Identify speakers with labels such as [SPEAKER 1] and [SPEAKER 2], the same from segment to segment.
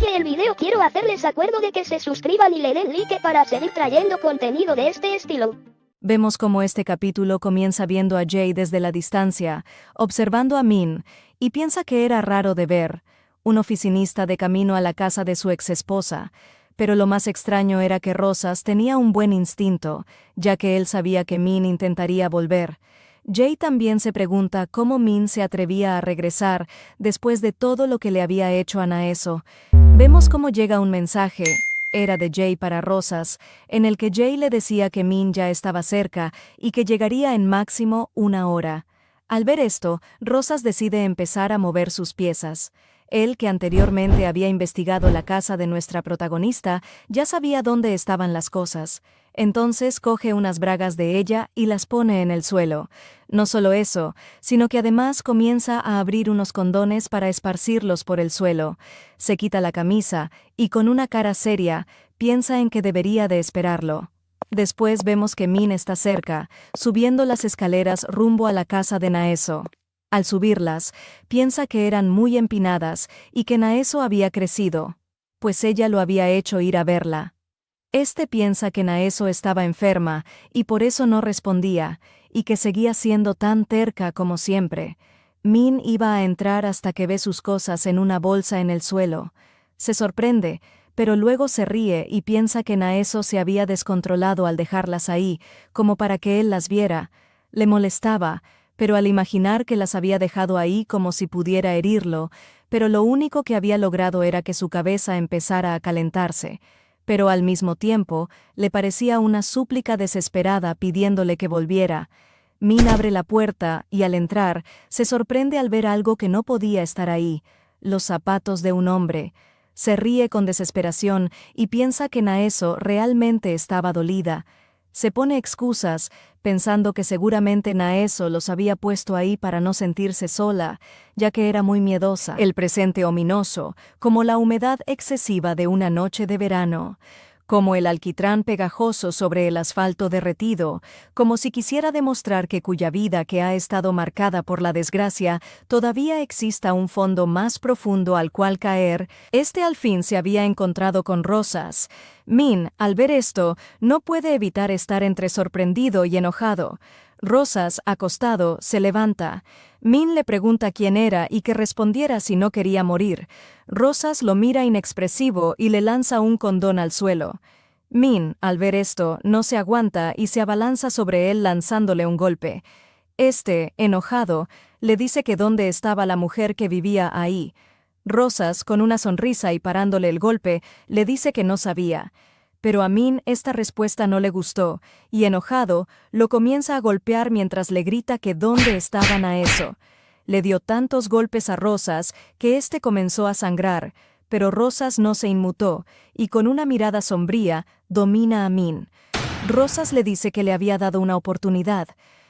[SPEAKER 1] aprecie el video. Quiero hacerles acuerdo de que se suscriban y le den like para seguir trayendo contenido de este estilo.
[SPEAKER 2] Vemos cómo este capítulo comienza viendo a Jay desde la distancia, observando a Min, y piensa que era raro de ver, un oficinista de camino a la casa de su exesposa. Pero lo más extraño era que Rosas tenía un buen instinto, ya que él sabía que Min intentaría volver. Jay también se pregunta cómo Min se atrevía a regresar después de todo lo que le había hecho a Naeso. Vemos cómo llega un mensaje, era de Jay para Rosas, en el que Jay le decía que Min ya estaba cerca y que llegaría en máximo 1 hora. Al ver esto, Rosas decide empezar a mover sus piezas. Él, que anteriormente había investigado la casa de nuestra protagonista, ya sabía dónde estaban las cosas. Entonces coge unas bragas de ella y las pone en el suelo. No solo eso, sino que además comienza a abrir unos condones para esparcirlos por el suelo. Se quita la camisa y con una cara seria, piensa en que debería de esperarlo. Después vemos que Min está cerca, subiendo las escaleras rumbo a la casa de Naeso. Al subirlas, piensa que eran muy empinadas y que Naeso había crecido, pues ella lo había hecho ir a verla. Este piensa que Naeso estaba enferma y por eso no respondía, y que seguía siendo tan terca como siempre. Min iba a entrar hasta que ve sus cosas en una bolsa en el suelo. Se sorprende, pero luego se ríe y piensa que Naeso se había descontrolado al dejarlas ahí, como para que él las viera. Le molestaba, pero al imaginar que las había dejado ahí como si pudiera herirlo, pero lo único que había logrado era que su cabeza empezara a calentarse. Pero al mismo tiempo, le parecía una súplica desesperada pidiéndole que volviera. Min abre la puerta y al entrar, se sorprende al ver algo que no podía estar ahí, los zapatos de un hombre. Se ríe con desesperación y piensa que Naeso realmente estaba dolida. Se pone excusas, pensando que seguramente Naeso los había puesto ahí para no sentirse sola, ya que era muy miedosa. El presente ominoso, como la humedad excesiva de una noche de verano, como el alquitrán pegajoso sobre el asfalto derretido, como si quisiera demostrar que cuya vida que ha estado marcada por la desgracia todavía exista un fondo más profundo al cual caer. Este al fin se había encontrado con Rosas. Min, al ver esto, no puede evitar estar entre sorprendido y enojado. Rosas, acostado, se levanta. Min le pregunta quién era y que respondiera si no quería morir. Rosas lo mira inexpresivo y le lanza un condón al suelo. Min, al ver esto, no se aguanta y se abalanza sobre él lanzándole un golpe. Este, enojado, le dice que dónde estaba la mujer que vivía ahí. Rosas, con una sonrisa y parándole el golpe, le dice que no sabía. Pero a Min esta respuesta no le gustó, y enojado, lo comienza a golpear mientras le grita que dónde estaba Naeso. Le dio tantos golpes a Rosas que éste comenzó a sangrar, pero Rosas no se inmutó, y con una mirada sombría, domina a Min. Rosas le dice que le había dado una oportunidad.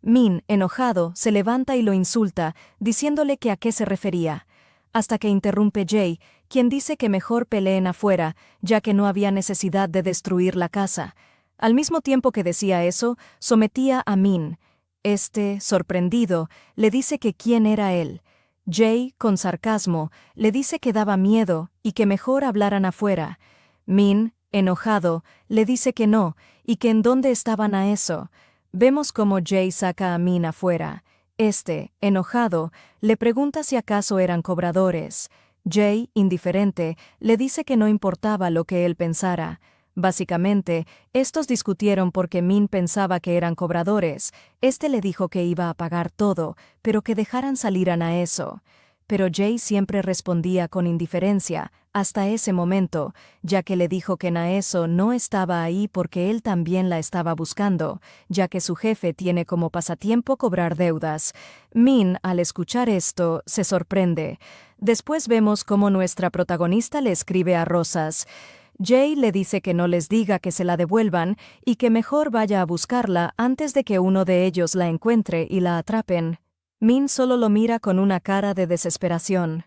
[SPEAKER 2] Min, enojado, se levanta y lo insulta, diciéndole que a qué se refería. Hasta que interrumpe Jay, quien dice que mejor peleen afuera, ya que no había necesidad de destruir la casa. Al mismo tiempo que decía eso, sometía a Min. Este, sorprendido, le dice que quién era él. Jay, con sarcasmo, le dice que daba miedo y que mejor hablaran afuera. Min, enojado, le dice que no, y que en dónde estaban Naeso. Vemos cómo Jay saca a Min afuera. Este, enojado, le pregunta si acaso eran cobradores. Jay, indiferente, le dice que no importaba lo que él pensara. Básicamente, estos discutieron porque Min pensaba que eran cobradores. Este le dijo que iba a pagar todo, pero que dejaran salir a Naeso. Pero Jay siempre respondía con indiferencia, hasta ese momento, ya que le dijo que Naeso no estaba ahí porque él también la estaba buscando, ya que su jefe tiene como pasatiempo cobrar deudas. Min, al escuchar esto, se sorprende. Después vemos cómo nuestra protagonista le escribe a Rosas. Jay le dice que no les diga que se la devuelvan y que mejor vaya a buscarla antes de que uno de ellos la encuentre y la atrapen. Min solo lo mira con una cara de desesperación.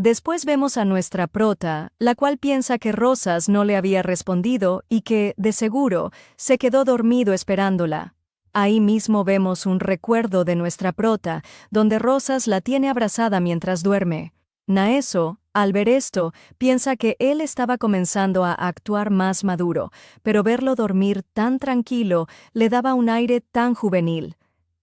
[SPEAKER 2] Después vemos a nuestra prota, la cual piensa que Rosas no le había respondido y que, de seguro, se quedó dormido esperándola. Ahí mismo vemos un recuerdo de nuestra prota, donde Rosas la tiene abrazada mientras duerme. Naeso, Al ver esto, piensa que él estaba comenzando a actuar más maduro, pero verlo dormir tan tranquilo le daba un aire tan juvenil.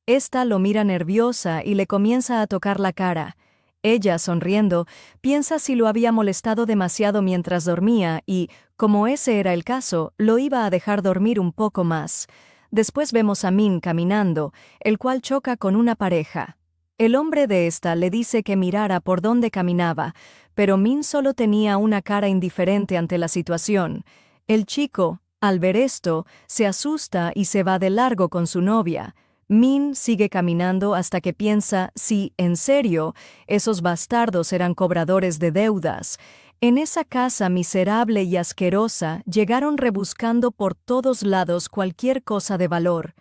[SPEAKER 2] Esta lo mira nerviosa y le comienza a tocar la cara. Ella, sonriendo, piensa si lo había molestado demasiado mientras dormía y, como ese era el caso, lo iba a dejar dormir un poco más. Después vemos a Min caminando, el cual choca con una pareja. El hombre de esta le dice que mirara por dónde caminaba, pero Min solo tenía una cara indiferente ante la situación. El chico, al ver esto, se asusta y se va de largo con su novia. Min sigue caminando hasta que piensa si, en serio, esos bastardos eran cobradores de deudas. En esa casa miserable y asquerosa llegaron rebuscando por todos lados cualquier cosa de valor.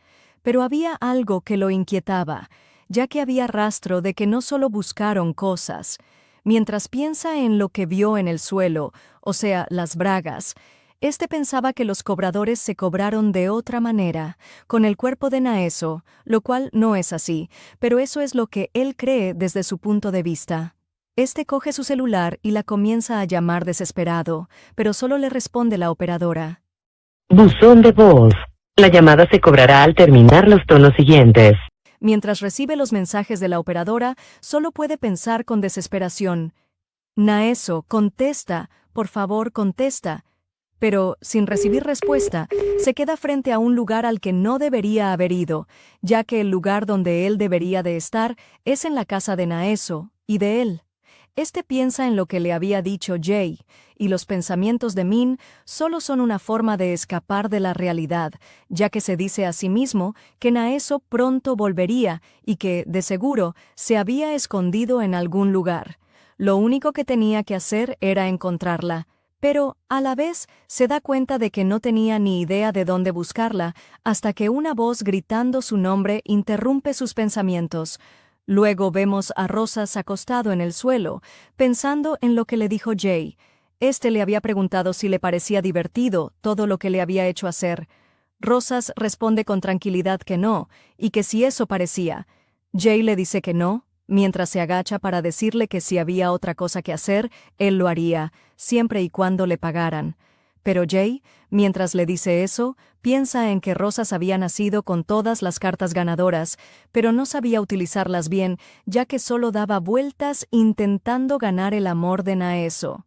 [SPEAKER 2] Pero había algo que lo inquietaba, ya que había rastro de que no solo buscaron cosas. Mientras piensa en lo que vio en el suelo, o sea, las bragas, pensaba que los cobradores se cobraron de otra manera, con el cuerpo de Naeso, lo cual no es así, pero eso es lo que él cree desde su punto de vista. Coge su celular y la comienza a llamar desesperado, pero solo le responde la operadora.
[SPEAKER 3] Buzón de voz. La llamada se cobrará al terminar los tonos siguientes.
[SPEAKER 2] Mientras recibe los mensajes de la operadora, solo puede pensar con desesperación. Naeso, contesta, por favor, contesta. Pero, sin recibir respuesta, se queda frente a un lugar al que no debería haber ido, ya que el lugar donde él debería de estar es en la casa de Naeso, y de él. Piensa en lo que le había dicho Jay, y los pensamientos de Min solo son una forma de escapar de la realidad, ya que se dice a sí mismo que Naeso pronto volvería y que, de seguro, se había escondido en algún lugar. Lo único que tenía que hacer era encontrarla. Pero, a la vez, se da cuenta de que no tenía ni idea de dónde buscarla, hasta que una voz gritando su nombre interrumpe sus pensamientos. Luego vemos a Rosas acostado en el suelo, pensando en lo que le dijo Jay. Le había preguntado si le parecía divertido todo lo que le había hecho hacer. Rosas responde con tranquilidad que no, y que si eso parecía. Jay le dice que no, mientras se agacha para decirle que si había otra cosa que hacer, él lo haría, siempre y cuando le pagaran. Pero Jay, mientras le dice eso, piensa en que Rosas había nacido con todas las cartas ganadoras, pero no sabía utilizarlas bien, ya que solo daba vueltas intentando ganar el amor de Naeso.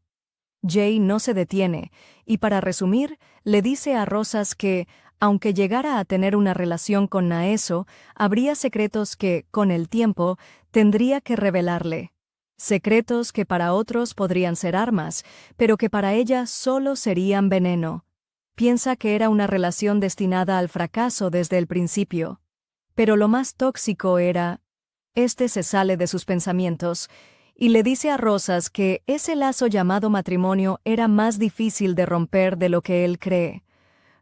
[SPEAKER 2] Jay no se detiene, y para resumir, le dice a Rosas que, aunque llegara a tener una relación con Naeso, habría secretos que, con el tiempo, tendría que revelarle. Secretos que para otros podrían ser armas, pero que para ella solo serían veneno. Piensa que era una relación destinada al fracaso desde el principio. Pero lo más tóxico era... se sale de sus pensamientos y le dice a Rosas que ese lazo llamado matrimonio era más difícil de romper de lo que él cree.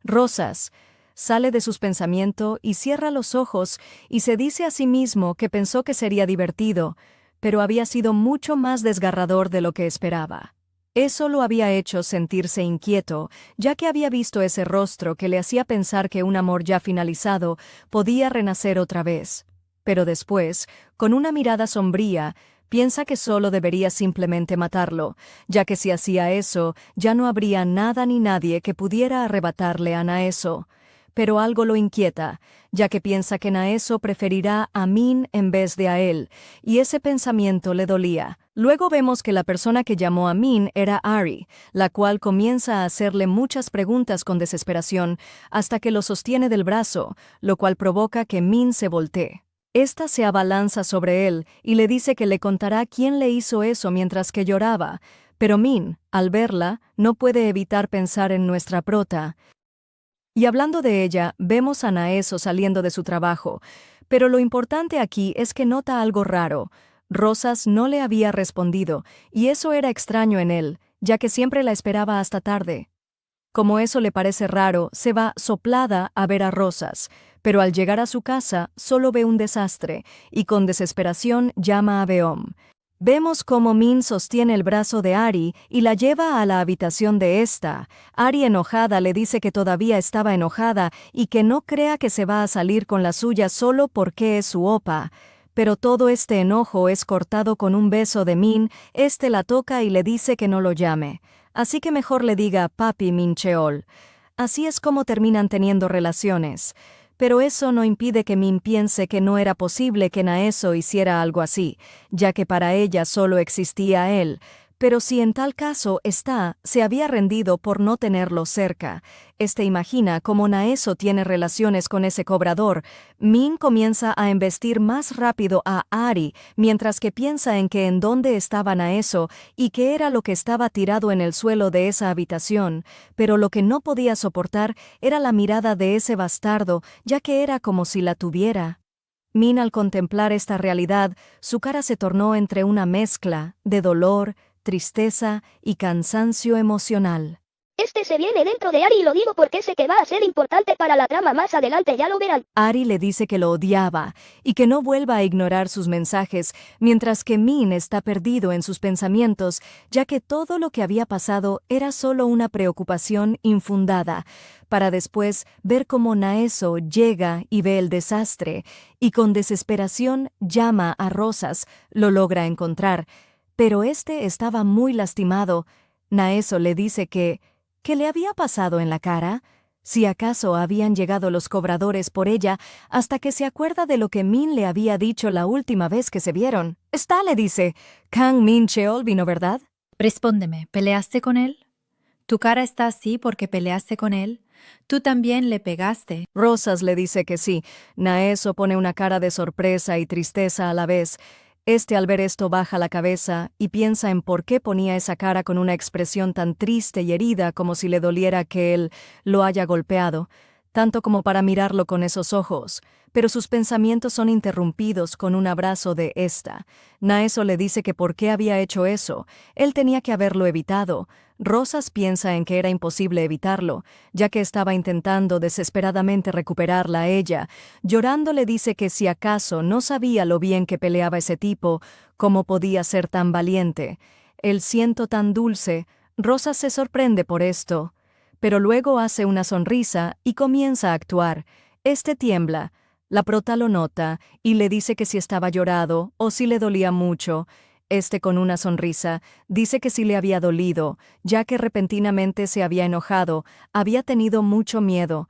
[SPEAKER 2] Rosas sale de sus pensamientos y cierra los ojos y se dice a sí mismo que pensó que sería divertido, pero había sido mucho más desgarrador de lo que esperaba. Eso lo había hecho sentirse inquieto, ya que había visto ese rostro que le hacía pensar que un amor ya finalizado podía renacer otra vez. Pero después, con una mirada sombría, piensa que solo debería simplemente matarlo, ya que si hacía eso, ya no habría nada ni nadie que pudiera arrebatarle a Naeso. Pero algo lo inquieta, ya que piensa que Naeso preferirá a Min en vez de a él, y ese pensamiento le dolía. Luego vemos que la persona que llamó a Min era Ari, la cual comienza a hacerle muchas preguntas con desesperación, hasta que lo sostiene del brazo, lo cual provoca que Min se voltee. Se abalanza sobre él y le dice que le contará quién le hizo eso mientras que lloraba, pero Min, al verla, no puede evitar pensar en nuestra prota. Y hablando de ella, vemos a Naeso saliendo de su trabajo, pero lo importante aquí es que nota algo raro. Rosas no le había respondido, y eso era extraño en él, ya que siempre la esperaba hasta tarde. Como eso le parece raro, se va soplada a ver a Rosas, pero al llegar a su casa solo ve un desastre, y con desesperación llama a Beom. Vemos cómo Min sostiene el brazo de Ari y la lleva a la habitación de esta. Ari, enojada, le dice que todavía estaba enojada y que no crea que se va a salir con la suya solo porque es su opa. Pero todo este enojo es cortado con un beso de Min. Este la toca y le dice que no lo llame. Así que mejor le diga Papi Min Cheol. Así es como terminan teniendo relaciones. Pero eso no impide que Min piense que no era posible que Naeso hiciera algo así, ya que para ella solo existía él. Pero si en tal caso se había rendido por no tenerlo cerca. Imagina cómo Naeso tiene relaciones con ese cobrador. Min comienza a embestir más rápido a Ari, mientras que piensa en dónde estaba Naeso y qué era lo que estaba tirado en el suelo de esa habitación. Pero lo que no podía soportar era la mirada de ese bastardo, ya que era como si la tuviera. Min, al contemplar esta realidad, su cara se tornó entre una mezcla de dolor, tristeza y cansancio emocional.
[SPEAKER 1] Se viene dentro de Ari y lo digo porque sé que va a ser importante para la trama más adelante, ya lo verán.
[SPEAKER 2] Ari le dice que lo odiaba y que no vuelva a ignorar sus mensajes, mientras que Min está perdido en sus pensamientos, ya que todo lo que había pasado era solo una preocupación infundada, para después ver cómo Naeso llega y ve el desastre, y con desesperación llama a Rosas, lo logra encontrar, pero estaba muy lastimado. Naeso le dice ¿qué le había pasado en la cara? Si acaso habían llegado los cobradores por ella, hasta que se acuerda de lo que Min le había dicho la última vez que se vieron. Le dice, Kang Min Cheol vino, ¿verdad?
[SPEAKER 4] Respóndeme, ¿peleaste con él? ¿Tu cara está así porque peleaste con él? ¿Tú también le pegaste?
[SPEAKER 2] Rosas le dice que sí. Naeso pone una cara de sorpresa y tristeza a la vez. Al ver esto baja la cabeza y piensa en por qué ponía esa cara con una expresión tan triste y herida como si le doliera que él lo haya golpeado, tanto como para mirarlo con esos ojos. Pero sus pensamientos son interrumpidos con un abrazo de esta. Naeso le dice que por qué había hecho eso. Él tenía que haberlo evitado. Rosas piensa en que era imposible evitarlo, ya que estaba intentando desesperadamente recuperarla a ella. Llorando le dice que si acaso no sabía lo bien que peleaba ese tipo, cómo podía ser tan valiente. El siento tan dulce. Rosas se sorprende por esto, pero luego hace una sonrisa y comienza a actuar. Tiembla. La prota lo nota y le dice que si estaba llorado o si le dolía mucho. Con una sonrisa, dice que sí le había dolido, ya que repentinamente se había enojado, había tenido mucho miedo.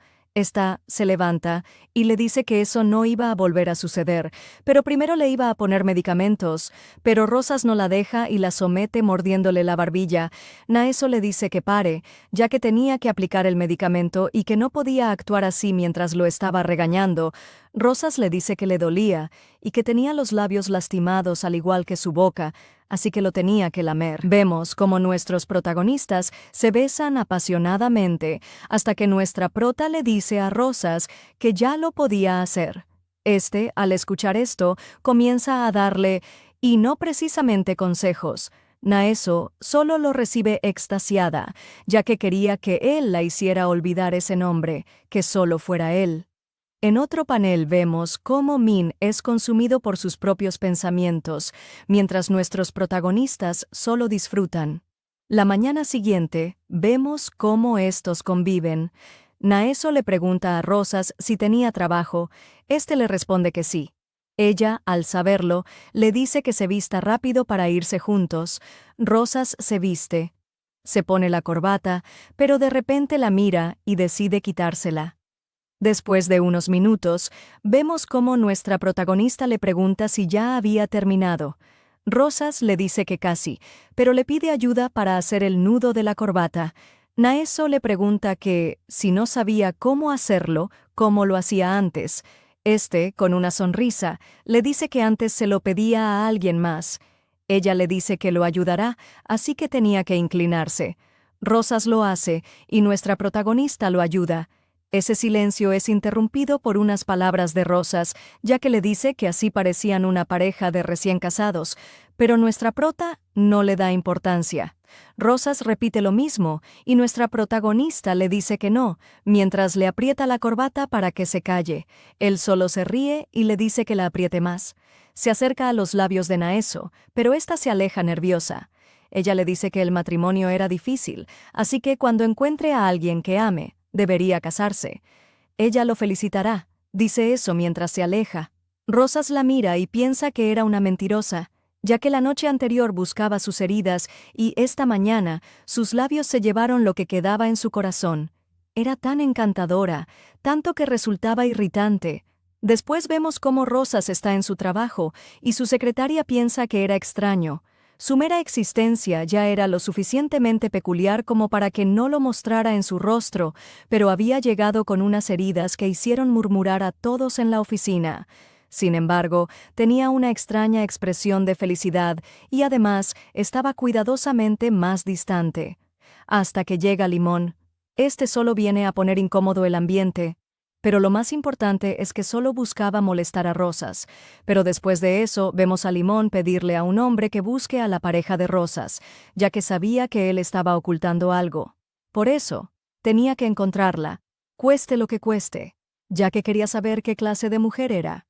[SPEAKER 2] Se levanta y le dice que eso no iba a volver a suceder, pero primero le iba a poner medicamentos, pero Rosas no la deja y la somete mordiéndole la barbilla. Naeso le dice que pare, ya que tenía que aplicar el medicamento y que no podía actuar así mientras lo estaba regañando. Rosas le dice que le dolía y que tenía los labios lastimados al igual que su boca, así que lo tenía que lamer. Vemos cómo nuestros protagonistas se besan apasionadamente, hasta que nuestra prota le dice a Rosas que ya lo podía hacer. Al escuchar esto, comienza a darle, y no precisamente consejos. Naeso solo lo recibe extasiada, ya que quería que él la hiciera olvidar ese nombre, que solo fuera él. En otro panel vemos cómo Min es consumido por sus propios pensamientos, mientras nuestros protagonistas solo disfrutan. La mañana siguiente, vemos cómo estos conviven. Naeso le pregunta a Rosas si tenía trabajo. Le responde que sí. Ella, al saberlo, le dice que se vista rápido para irse juntos. Rosas se viste. Se pone la corbata, pero de repente la mira y decide quitársela. Después de unos minutos, vemos cómo nuestra protagonista le pregunta si ya había terminado. Rosas le dice que casi, pero le pide ayuda para hacer el nudo de la corbata. Naeso le pregunta que, si no sabía cómo hacerlo, cómo lo hacía antes. Con una sonrisa, le dice que antes se lo pedía a alguien más. Ella le dice que lo ayudará, así que tenía que inclinarse. Rosas lo hace, y nuestra protagonista lo ayuda. Ese silencio es interrumpido por unas palabras de Rosas, ya que le dice que así parecían una pareja de recién casados, pero nuestra prota no le da importancia. Rosas repite lo mismo, y nuestra protagonista le dice que no, mientras le aprieta la corbata para que se calle. Él solo se ríe y le dice que la apriete más. Se acerca a los labios de Naeso, pero ésta se aleja nerviosa. Ella le dice que el matrimonio era difícil, así que cuando encuentre a alguien que ame, debería casarse. Ella lo felicitará. Dice eso mientras se aleja. Rosas la mira y piensa que era una mentirosa, ya que la noche anterior buscaba sus heridas y esta mañana sus labios se llevaron lo que quedaba en su corazón. Era tan encantadora, tanto que resultaba irritante. Después vemos cómo Rosas está en su trabajo y su secretaria piensa que era extraño. Su mera existencia ya era lo suficientemente peculiar como para que no lo mostrara en su rostro, pero había llegado con unas heridas que hicieron murmurar a todos en la oficina. Sin embargo, tenía una extraña expresión de felicidad y además estaba cuidadosamente más distante. Hasta que llega Limón. Este solo viene a poner incómodo el ambiente. Pero lo más importante es que solo buscaba molestar a Rosas. Pero después de eso, vemos a Limón pedirle a un hombre que busque a la pareja de Rosas, ya que sabía que él estaba ocultando algo. Por eso, tenía que encontrarla, cueste lo que cueste, ya que quería saber qué clase de mujer era.